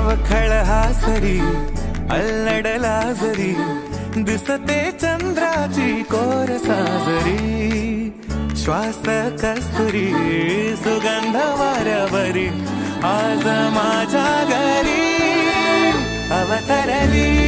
अवखळ हासरी अल्लडला जरी दिसते चंद्राची कोर साजरी श्वास कस्तुरी सुगंध वाऱ्यावरी आज माझ्या घरी अवतरली